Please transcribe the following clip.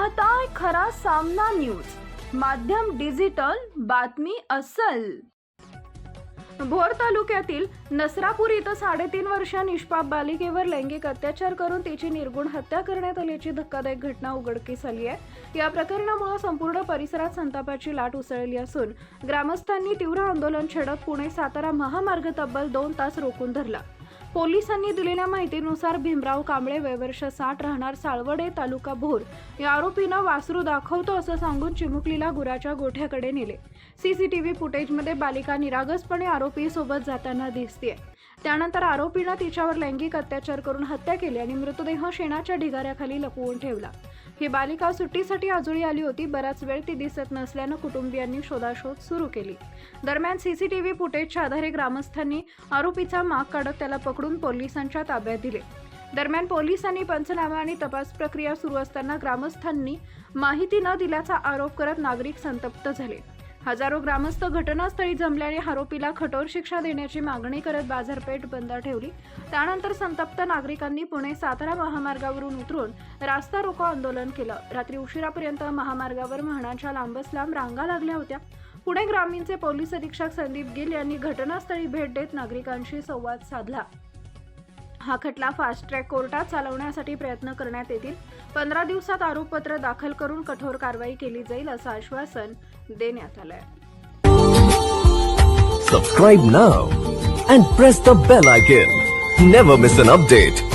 पाहताय खरा सामना न्यूज, माध्यम डिजिटल, बातमी अस्सल। भोर तालुक्यातील नसरापूर इथं 3.5 वर्षीय निष्पाप बालिकेवर लैंगिक अत्याचार करून तिची निर्गुण हत्या करण्यात आल्याची धक्कादायक घटना उघडकीस आली आहे। या प्रकरणामुळे संपूर्ण परिसरात संतापाची लाट उसळली असून ग्रामस्थांनी तीव्र आंदोलन छेडत पुणे-सातारा महामार्ग तब्बल 2 तास रोखून धरला। पोलिसांनी दिलेल्या माहितीनुसार भीमराव कांबळे, वय वर्ष 60, राहणार साळवडे, तालुका भोर, या आरोपीनं वासरू दाखवतो असं सांगून चिमुकलीला गुराच्या गोठ्याकडे नेले। सीसीटीव्ही फुटेजमध्ये बालिका निरागसपणे आरोपी सोबत जाताना दिसतेय। त्यानंतर आरोपीनं तिच्यावर लैंगिक अत्याचार करून हत्या केली आणि मृतदेह शेणाच्या ढिगाऱ्याखाली लपवून ठेवला। ही बालिका सुट्टीसाठी आजोळी आली होती। बराच वेळ ती दिसत नसल्यानं कुटुंबियांनी शोधाशोध सुरू केली। दरम्यान सीसीटीव्ही फुटेजच्या आधारे ग्रामस्थांनी आरोपीचा माग काढत त्याला पकडून पोलिसांच्या ताब्यात दिले। दरम्यान पोलिसांनी पंचनामा आणि तपास प्रक्रिया सुरू असताना ग्रामस्थांनी माहिती न दिल्याचा आरोप करत नागरिक संतप्त झाले। हजारो ग्रामस्थ घटनास्थळी जमल्याने आरोपीला कठोर शिक्षा देण्याची मागणी करत बाजारपेठ बंद ठेवली। त्यानंतर संतप्त नागरिकांनी पुणे-सातारा महामार्गावरून उतरून रास्ता रोको आंदोलन केलं। रात्री उशिरापर्यंत महामार्गावर वाहनांच्या लांबच लांब रांगा लागल्या होत्या। पुणे ग्रामीणचे पोलीस अधीक्षक संदीप गिल यांनी घटनास्थळी भेट देत नागरिकांशी संवाद साधला। हा खटला फास्ट ट्रॅक कोर्टात चालवण्यासाठी प्रयत्न करण्यात येतील। 15 दिवसात आरोपपत्र दाखल करून कठोर कारवाई केली जाईल असं आश्वासन देण्यात आलंय। Subscribe now and press the bell icon. Never miss an update.